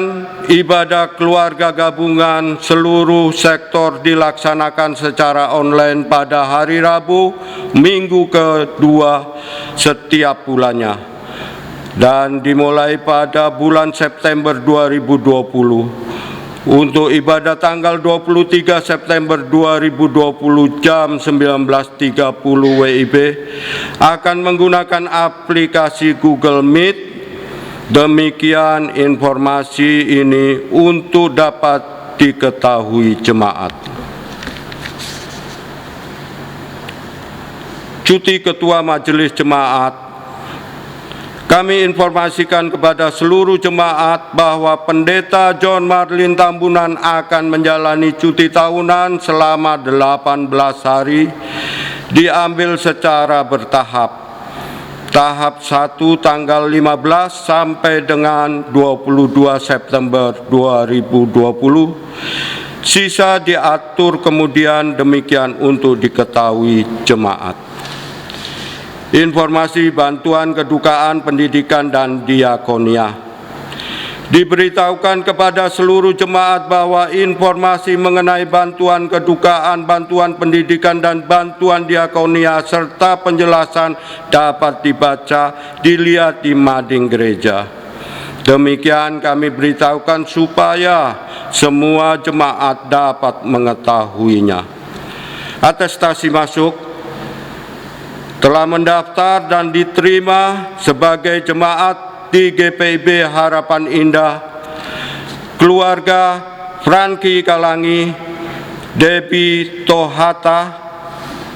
ibadah keluarga gabungan seluruh sektor dilaksanakan secara online pada hari Rabu, Minggu kedua setiap bulannya, dan dimulai pada bulan September 2020. Untuk ibadah tanggal 23 September 2020 jam 19.30 WIB akan menggunakan aplikasi Google Meet. Demikian informasi ini untuk dapat diketahui jemaat. Cuti Ketua Majelis Jemaat. Kami informasikan kepada seluruh jemaat bahwa Pendeta John Marlin Tambunan akan menjalani cuti tahunan selama 18 hari, diambil secara bertahap. Tahap 1 tanggal 15 sampai dengan 22 September 2020. Sisa diatur kemudian, demikian untuk diketahui jemaat. Informasi bantuan kedukaan pendidikan dan diakonia. Diberitahukan kepada seluruh jemaat bahwa informasi mengenai bantuan kedukaan, bantuan pendidikan, dan bantuan diakonia serta penjelasan dapat dibaca, dilihat di mading gereja. Demikian kami beritahukan supaya semua jemaat dapat mengetahuinya. Atestasi masuk telah mendaftar dan diterima sebagai jemaat di GPIB Harapan Indah, keluarga Franky Kalangi, Debbie Tohata,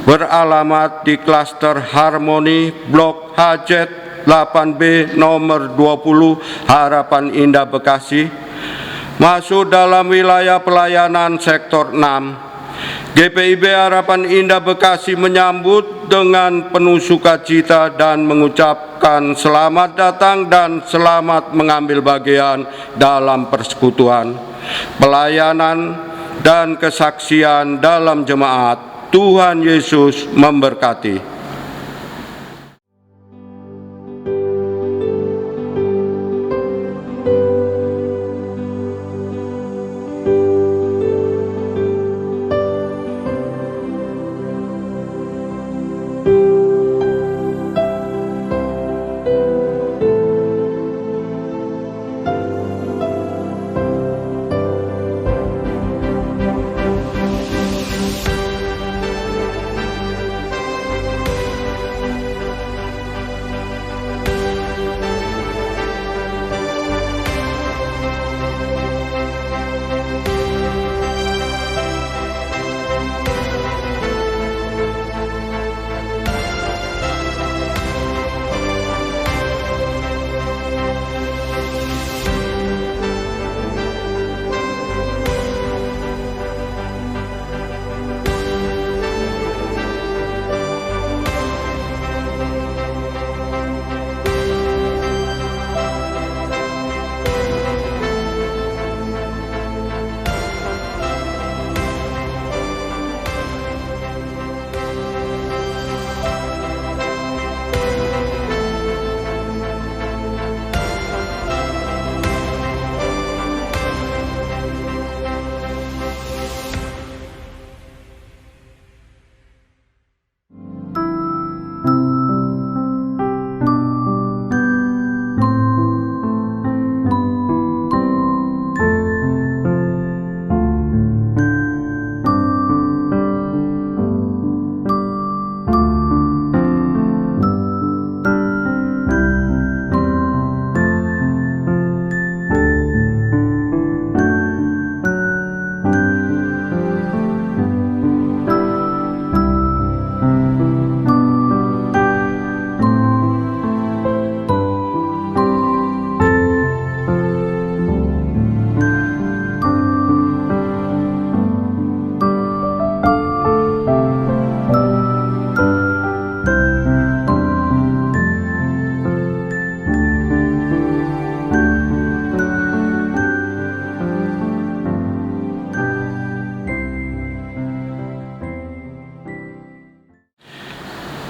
beralamat di klaster Harmoni, Blok Hajet 8B nomor 20, Harapan Indah, Bekasi, masuk dalam wilayah pelayanan sektor 6. GPIB Harapan Indah Bekasi menyambut dengan penuh sukacita dan mengucapkan selamat datang dan selamat mengambil bagian dalam persekutuan, pelayanan, dan kesaksian dalam jemaat. Tuhan Yesus memberkati.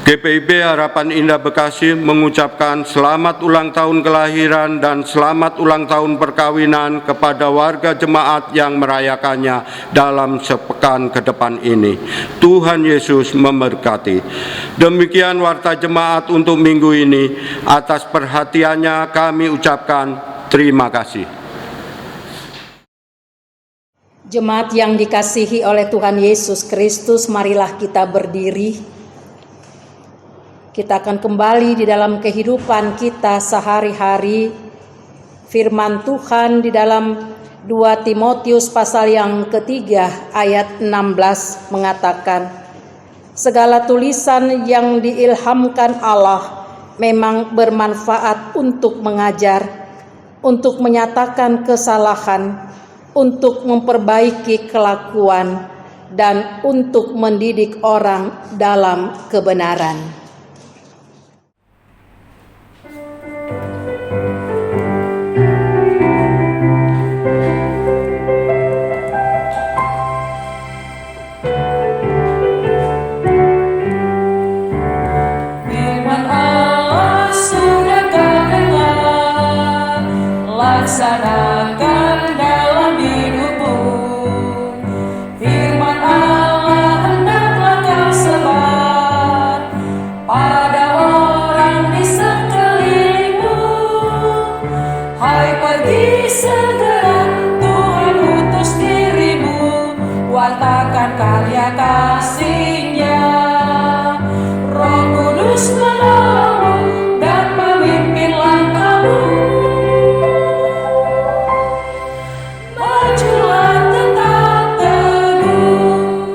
GPIB Harapan Indah Bekasi mengucapkan selamat ulang tahun kelahiran dan selamat ulang tahun perkawinan kepada warga jemaat yang merayakannya dalam sepekan ke depan ini. Tuhan Yesus memberkati. Demikian warta jemaat untuk minggu ini. Atas perhatiannya kami ucapkan terima kasih. Jemaat yang dikasihi oleh Tuhan Yesus Kristus, marilah kita berdiri. Kita akan kembali di dalam kehidupan kita sehari-hari. Firman Tuhan di dalam 2 Timotius pasal yang ketiga ayat 16 mengatakan, segala tulisan yang diilhamkan Allah memang bermanfaat untuk mengajar, untuk menyatakan kesalahan, untuk memperbaiki kelakuan, dan untuk mendidik orang dalam kebenaran. Firman Allah sudah kau dengar, laksanakan dalam hidupmu. Firman Allah hendaklah kau sebar pada orang di sekelilingmu. Hai, pergi segera, Tuhan utus dirimu, wartakan karya kasih-Nya. Roh Kudus menolongmu dan memimpin langkahmu. Majulah tetap teguh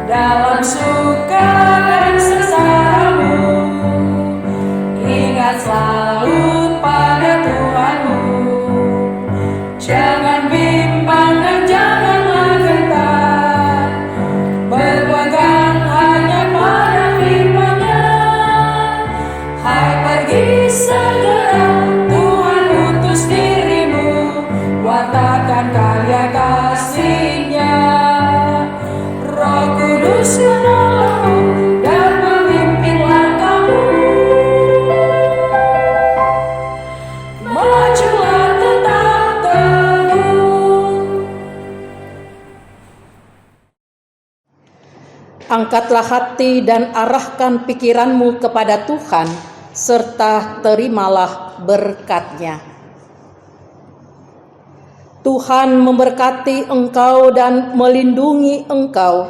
dalam suka dan sengsaramu. Ingat selalu pada Tuhanmu. Jangan bimbang dan janganlah gentar, berpegang hanya pada firman-Nya. Hai, pergi segera, Tuhan utus dirimu, wartakan karya kasih-Nya. Roh Kudus menolongmu dan memimpin langkahmu. Majulah tetap teguh. Angkatlah hati dan arahkan pikiranmu kepada Tuhan, serta terimalah berkat-Nya. Tuhan memberkati engkau dan melindungi engkau.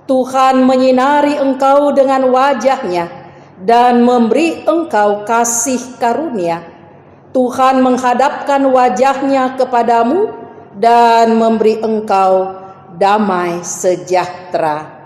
Tuhan menyinari engkau dengan wajah-Nya dan memberi engkau kasih karunia. Tuhan menghadapkan wajah-Nya kepadamu dan memberi engkau damai sejahtera.